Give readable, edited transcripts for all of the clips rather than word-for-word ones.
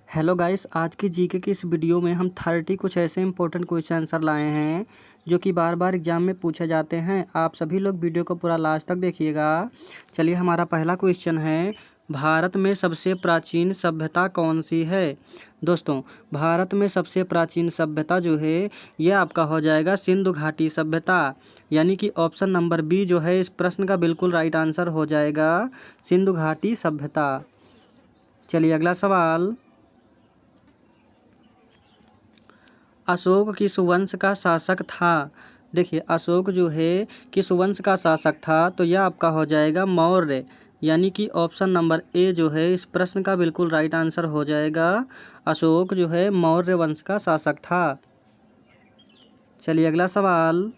Hello guys, आज की GK की इस वीडियो में हम 30 कुछ ऐसे इंपॉर्टेंट क्वेश्चन आंसर लाए हैं जो कि बार बार एग्जाम में पूछे जाते हैं। आप सभी लोग वीडियो को पूरा लास्ट तक देखिएगा। चलिए, हमारा पहला क्वेश्चन है, भारत में सबसे प्राचीन सभ्यता कौन सी है। दोस्तों, भारत में सबसे प्राचीन सभ्यता जो है ये आपका हो जाएगा सिंधु घाटी सभ्यता, यानी कि ऑप्शन नंबर बी जो है इस प्रश्न का बिल्कुल राइट आंसर हो जाएगा, सिंधु घाटी सभ्यता। चलिए अगला सवाल, अशोक किस वंश का शासक था। देखिए, अशोक जो है किस वंश का शासक था, तो यह आपका हो जाएगा मौर्य, यानी कि ऑप्शन नंबर ए जो है इस प्रश्न का बिल्कुल राइट आंसर हो जाएगा। अशोक जो है मौर्य वंश का शासक था। चलिए अगला सवाल,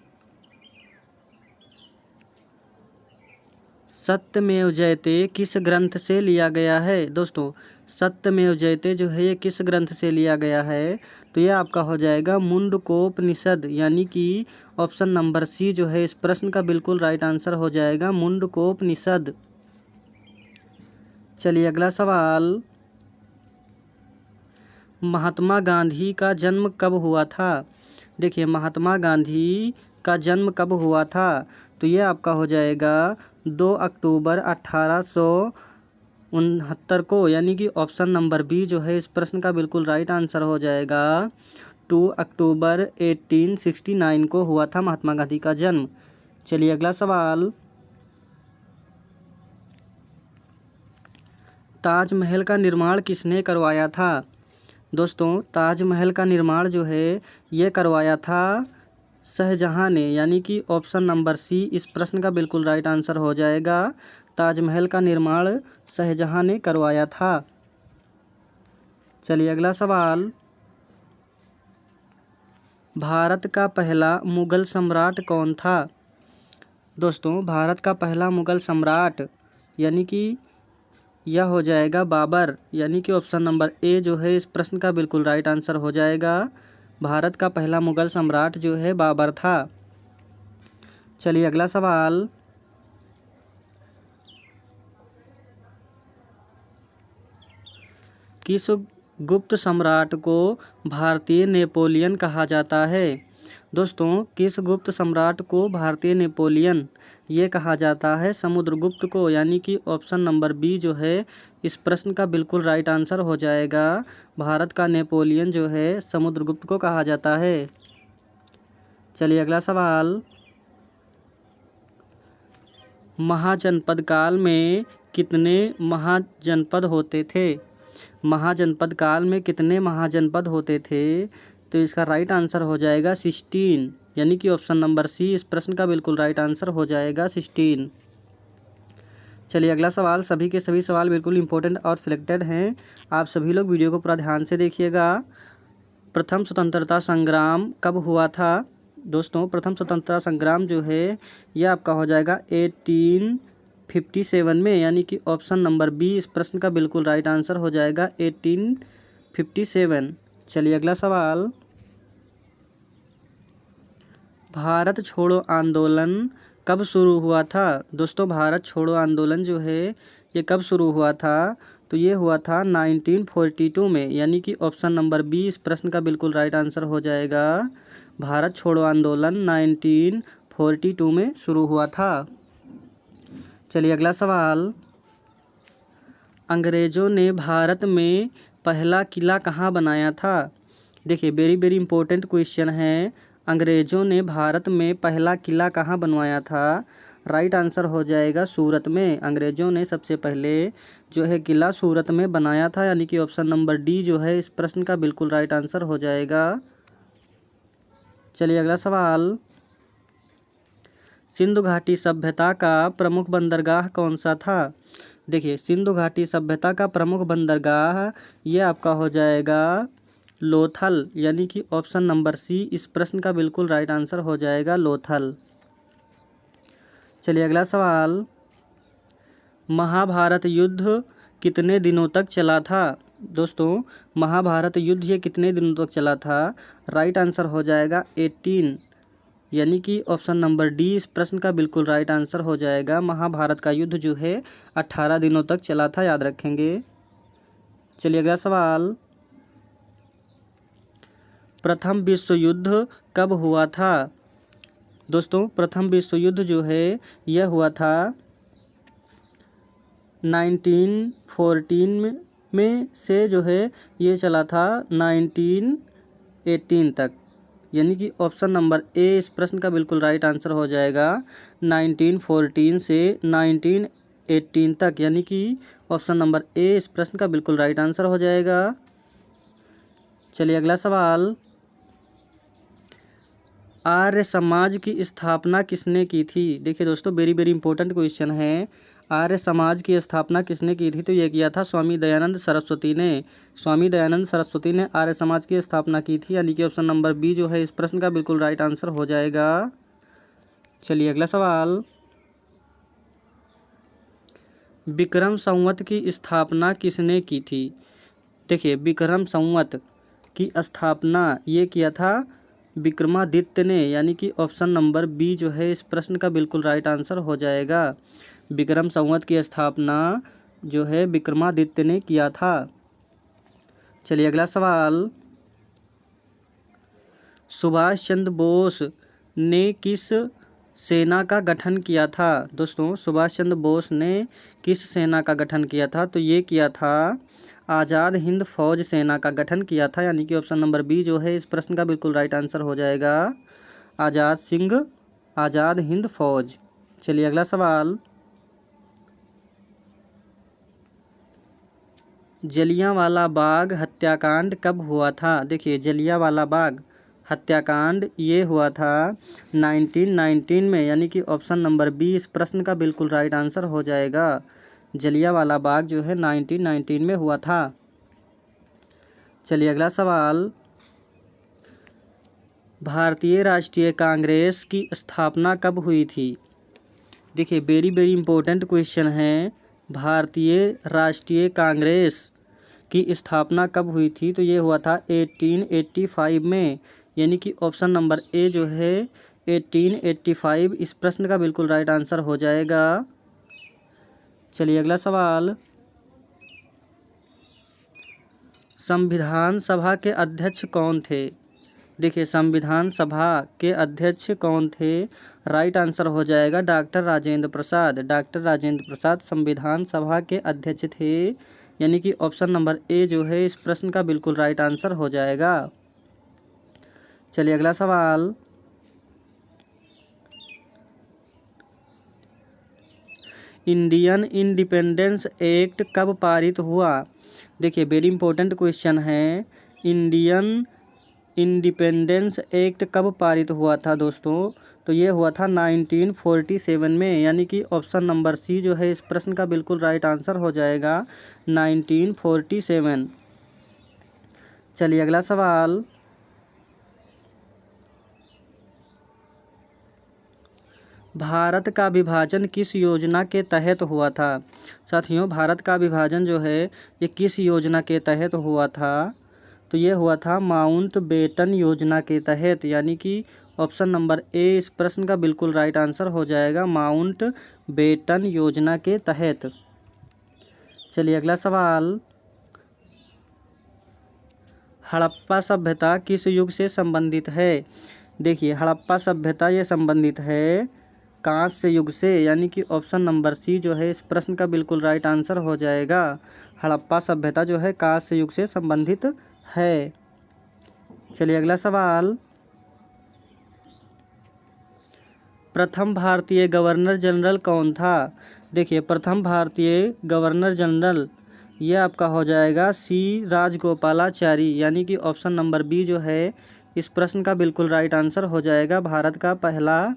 सत्यमेव जयते किस ग्रंथ से लिया गया है। दोस्तों, सत्यमेव जयते जो है ये किस ग्रंथ से लिया गया है, तो यह आपका हो जाएगा मुंडकोपनिषद, यानी कि ऑप्शन नंबर सी जो है इस प्रश्न का बिल्कुल राइट आंसर हो जाएगा, मुंडकोपनिषद। चलिए अगला सवाल, महात्मा गांधी का जन्म कब हुआ था। देखिए, महात्मा गांधी का जन्म कब हुआ था, तो यह आपका हो जाएगा 2 अक्टूबर 1869 को, यानी कि ऑप्शन नंबर बी जो है इस प्रश्न का बिल्कुल राइट आंसर हो जाएगा, 2 अक्टूबर 1869 को हुआ था महात्मा गांधी का जन्म। चलिए अगला सवाल, ताजमहल का निर्माण किसने करवाया था। दोस्तों, ताजमहल का निर्माण जो है ये करवाया था शाहजहां ने, यानी कि ऑप्शन नंबर सी इस प्रश्न का बिल्कुल राइट आंसर हो जाएगा, ताजमहल का निर्माण शाहजहां ने करवाया था। चलिए अगला सवाल, भारत का पहला मुगल सम्राट कौन था। दोस्तों, भारत का पहला मुगल सम्राट यानी कि यह हो जाएगा बाबर, यानी कि ऑप्शन नंबर ए जो है इस प्रश्न का बिल्कुल राइट आंसर हो जाएगा, भारत का पहला मुगल सम्राट जो है बाबर था। चलिए अगला सवाल, किस गुप्त सम्राट को भारतीय नेपोलियन कहा जाता है। दोस्तों, किस गुप्त सम्राट को भारतीय नेपोलियन ये कहा जाता है, समुद्रगुप्त को, यानी कि ऑप्शन नंबर बी जो है इस प्रश्न का बिल्कुल राइट आंसर हो जाएगा, भारत का नेपोलियन जो है समुद्रगुप्त को कहा जाता है। चलिए अगला सवाल, महाजनपद काल में कितने महाजनपद होते थे। महाजनपद काल में कितने महाजनपद होते थे, तो इसका राइट आंसर हो जाएगा 16, यानी कि ऑप्शन नंबर सी इस प्रश्न का बिल्कुल राइट आंसर हो जाएगा 16। चलिए अगला सवाल, सभी के सभी सवाल बिल्कुल इंपॉर्टेंट और सिलेक्टेड हैं, आप सभी लोग वीडियो को पूरा ध्यान से देखिएगा। प्रथम स्वतंत्रता संग्राम कब हुआ था। दोस्तों, प्रथम स्वतंत्रता संग्राम जो है यह आपका हो जाएगा 1857 में, यानी कि ऑप्शन नंबर बी इस प्रश्न का बिल्कुल राइट आंसर हो जाएगा 1857। चलिए अगला सवाल, भारत छोड़ो आंदोलन कब शुरू हुआ था। दोस्तों, भारत छोड़ो आंदोलन जो है ये कब शुरू हुआ था, तो ये हुआ था 1942 में, यानी कि ऑप्शन नंबर बी इस प्रश्न का बिल्कुल राइट आंसर हो जाएगा, भारत छोड़ो आंदोलन 1942 में शुरू हुआ था। चलिए अगला सवाल, अंग्रेज़ों ने भारत में पहला किला कहाँ बनाया था। देखिए, वेरी वेरी इंपॉर्टेंट क्वेश्चन है, अंग्रेज़ों ने भारत में पहला किला कहाँ बनवाया था, राइट आंसर हो जाएगा सूरत में। अंग्रेज़ों ने सबसे पहले जो है किला सूरत में बनाया था, यानी कि ऑप्शन नंबर डी जो है इस प्रश्न का बिल्कुल राइट आंसर हो जाएगा। चलिए अगला सवाल, सिंधु घाटी सभ्यता का प्रमुख बंदरगाह कौन सा था। देखिए, सिंधु घाटी सभ्यता का प्रमुख बंदरगाह ये आपका हो जाएगा लोथल, यानी कि ऑप्शन नंबर सी इस प्रश्न का बिल्कुल राइट आंसर हो जाएगा, लोथल। चलिए अगला सवाल, महाभारत युद्ध कितने दिनों तक चला था। दोस्तों, महाभारत युद्ध ये कितने दिनों तक चला था, राइट आंसर हो जाएगा 18, यानी कि ऑप्शन नंबर डी इस प्रश्न का बिल्कुल राइट आंसर हो जाएगा, महाभारत का युद्ध जो है 18 दिनों तक चला था, याद रखेंगे। चलिए अगला सवाल, प्रथम विश्व युद्ध कब हुआ था? दोस्तों प्रथम विश्व युद्ध जो है यह हुआ था 1914 में से जो है ये चला था 1918 तक, यानी कि ऑप्शन नंबर ए इस प्रश्न का बिल्कुल राइट आंसर हो जाएगा। 1914 से 1918 तक, यानी कि ऑप्शन नंबर ए इस प्रश्न का बिल्कुल राइट आंसर हो जाएगा। चलिए अगला सवाल, आर्य समाज की स्थापना किसने की थी? देखिए दोस्तों वेरी वेरी इंपॉर्टेंट क्वेश्चन है। आर्य समाज की स्थापना किसने की थी? तो यह किया था स्वामी दयानंद सरस्वती ने। स्वामी दयानंद सरस्वती ने आर्य समाज की स्थापना की थी, यानी कि ऑप्शन नंबर बी जो है इस प्रश्न का बिल्कुल राइट आंसर हो जाएगा। चलिए अगला सवाल, विक्रम संवत की स्थापना किसने की थी? देखिए विक्रम संवत की स्थापना ये किया था विक्रमादित्य ने, यानी कि ऑप्शन नंबर बी जो है इस प्रश्न का बिल्कुल राइट आंसर हो जाएगा। विक्रम संवत की स्थापना जो है विक्रमादित्य ने किया था। चलिए अगला सवाल, सुभाष चंद्र बोस ने किस सेना का गठन किया था? दोस्तों सुभाष चंद्र बोस ने किस सेना का गठन किया था? तो ये किया था आज़ाद हिंद फौज सेना का गठन किया था, यानी कि ऑप्शन नंबर बी जो है इस प्रश्न का बिल्कुल राइट आंसर हो जाएगा, आज़ाद हिंद फौज। चलिए अगला सवाल, जलियांवाला बाग हत्याकांड कब हुआ था? देखिए जलियांवाला बाग हत्याकांड ये हुआ था 1919 में, यानी कि ऑप्शन नंबर बी इस प्रश्न का बिल्कुल राइट आंसर हो जाएगा। जलियांवाला बाग जो है 1919 में हुआ था। चलिए अगला सवाल, भारतीय राष्ट्रीय कांग्रेस की स्थापना कब हुई थी? देखिए वेरी वेरी इंपॉर्टेंट क्वेश्चन है। भारतीय राष्ट्रीय कांग्रेस की स्थापना कब हुई थी? तो ये हुआ था 1885 में, यानी कि ऑप्शन नंबर ए जो है 1885 इस प्रश्न का बिल्कुल राइट आंसर हो जाएगा। चलिए अगला सवाल, संविधान सभा के अध्यक्ष कौन थे? देखिए संविधान सभा के अध्यक्ष कौन थे? राइट आंसर हो जाएगा डॉक्टर राजेंद्र प्रसाद। डॉक्टर राजेंद्र प्रसाद संविधान सभा के अध्यक्ष थे, यानी कि ऑप्शन नंबर ए जो है इस प्रश्न का बिल्कुल राइट आंसर हो जाएगा। चलिए अगला सवाल, इंडियन इंडिपेंडेंस एक्ट कब पारित हुआ? देखिए वेरी इंपॉर्टेंट क्वेश्चन है। इंडियन इंडिपेंडेंस एक्ट कब पारित हुआ था दोस्तों? तो ये हुआ था 1947 में, यानी कि ऑप्शन नंबर सी जो है इस प्रश्न का बिल्कुल राइट आंसर हो जाएगा 1947। चलिए अगला सवाल, भारत का विभाजन किस योजना के तहत हुआ था? साथियों भारत का विभाजन जो है ये किस योजना के तहत हुआ था? तो ये हुआ था माउंट बेटन योजना के तहत, यानी कि ऑप्शन नंबर ए इस प्रश्न का बिल्कुल राइट आंसर हो जाएगा, माउंट बेटन योजना के तहत। चलिए अगला सवाल, हड़प्पा सभ्यता किस युग से संबंधित है? देखिए हड़प्पा सभ्यता ये संबंधित है कांस्य युग से, यानी कि ऑप्शन नंबर सी जो है इस प्रश्न का बिल्कुल राइट आंसर हो जाएगा। हड़प्पा सभ्यता जो है कांस्य युग से संबंधित है। चलिए अगला सवाल, प्रथम भारतीय गवर्नर जनरल कौन था? देखिए प्रथम भारतीय गवर्नर जनरल ये आपका हो जाएगा सी राजगोपालाचारी, यानी कि ऑप्शन नंबर बी जो है इस प्रश्न का बिल्कुल राइट आंसर हो जाएगा। भारत का पहला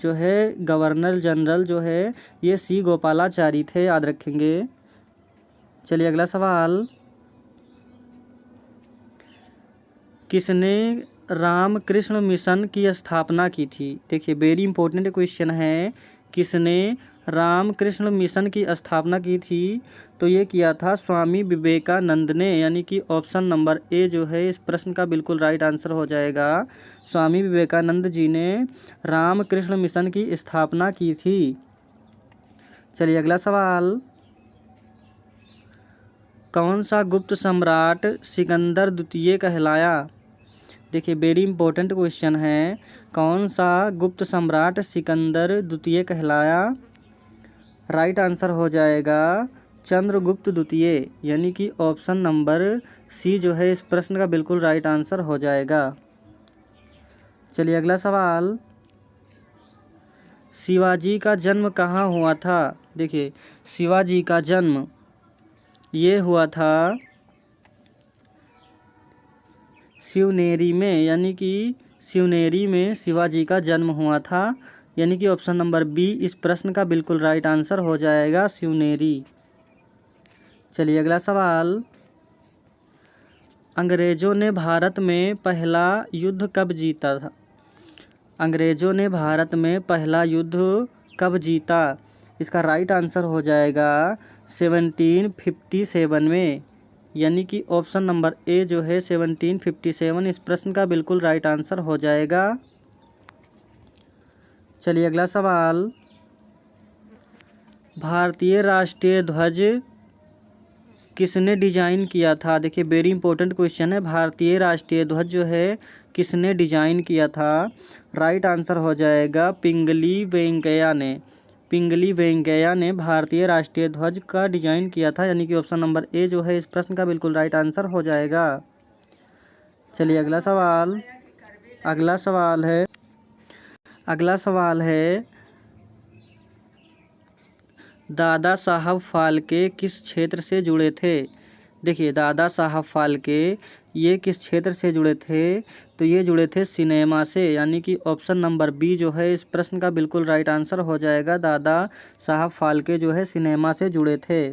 जो है गवर्नर जनरल जो है ये सी गोपालाचारी थे, याद रखेंगे। चलिए अगला सवाल, किसने रामकृष्ण मिशन की स्थापना की थी? देखिए वेरी इंपॉर्टेंट क्वेश्चन है। किसने रामकृष्ण मिशन की स्थापना की थी? तो ये किया था स्वामी विवेकानंद ने, यानी कि ऑप्शन नंबर ए जो है इस प्रश्न का बिल्कुल राइट आंसर हो जाएगा। स्वामी विवेकानंद जी ने रामकृष्ण मिशन की स्थापना की थी। चलिए अगला सवाल, कौन सा गुप्त सम्राट सिकंदर द्वितीय कहलाया? देखिए वेरी इंपॉर्टेंट क्वेश्चन है, कौन सा गुप्त सम्राट सिकंदर द्वितीय कहलाया? राइट आंसर हो जाएगा चंद्रगुप्त द्वितीय, यानी कि ऑप्शन नंबर सी जो है इस प्रश्न का बिल्कुल राइट आंसर हो जाएगा। चलिए अगला सवाल, शिवाजी का जन्म कहाँ हुआ था? देखिए शिवाजी का जन्म ये हुआ था शिवनेरी में, यानी कि शिवनेरी में शिवाजी का जन्म हुआ था, यानी कि ऑप्शन नंबर बी इस प्रश्न का बिल्कुल राइट आंसर हो जाएगा, शिवनेरी। चलिए अगला सवाल, अंग्रेजों ने भारत में पहला युद्ध कब जीता था? अंग्रेजों ने भारत में पहला युद्ध कब जीता? इसका राइट आंसर हो जाएगा 1757 में, यानी कि ऑप्शन नंबर ए जो है 1757 इस प्रश्न का बिल्कुल राइट आंसर हो जाएगा। चलिए अगला सवाल, भारतीय राष्ट्रीय ध्वज किसने डिजाइन किया था? देखिए वेरी इंपॉर्टेंट क्वेश्चन है, भारतीय राष्ट्रीय ध्वज जो है किसने डिजाइन किया था? राइट आंसर हो जाएगा पिंगली वेंकैया ने। पिंगली वेंकैया ने भारतीय राष्ट्रीय ध्वज का डिजाइन किया था, यानी कि ऑप्शन नंबर ए जो है इस प्रश्न का बिल्कुल राइट आंसर हो जाएगा। चलिए अगला सवाल है दादा साहब फाल्के किस क्षेत्र से जुड़े थे? देखिए दादा साहब फाल्के ये किस क्षेत्र से जुड़े थे? तो ये जुड़े थे सिनेमा से, यानी कि ऑप्शन नंबर बी जो है इस प्रश्न का बिल्कुल राइट आंसर हो जाएगा, दादा साहब फाल्के जो है सिनेमा से जुड़े थे।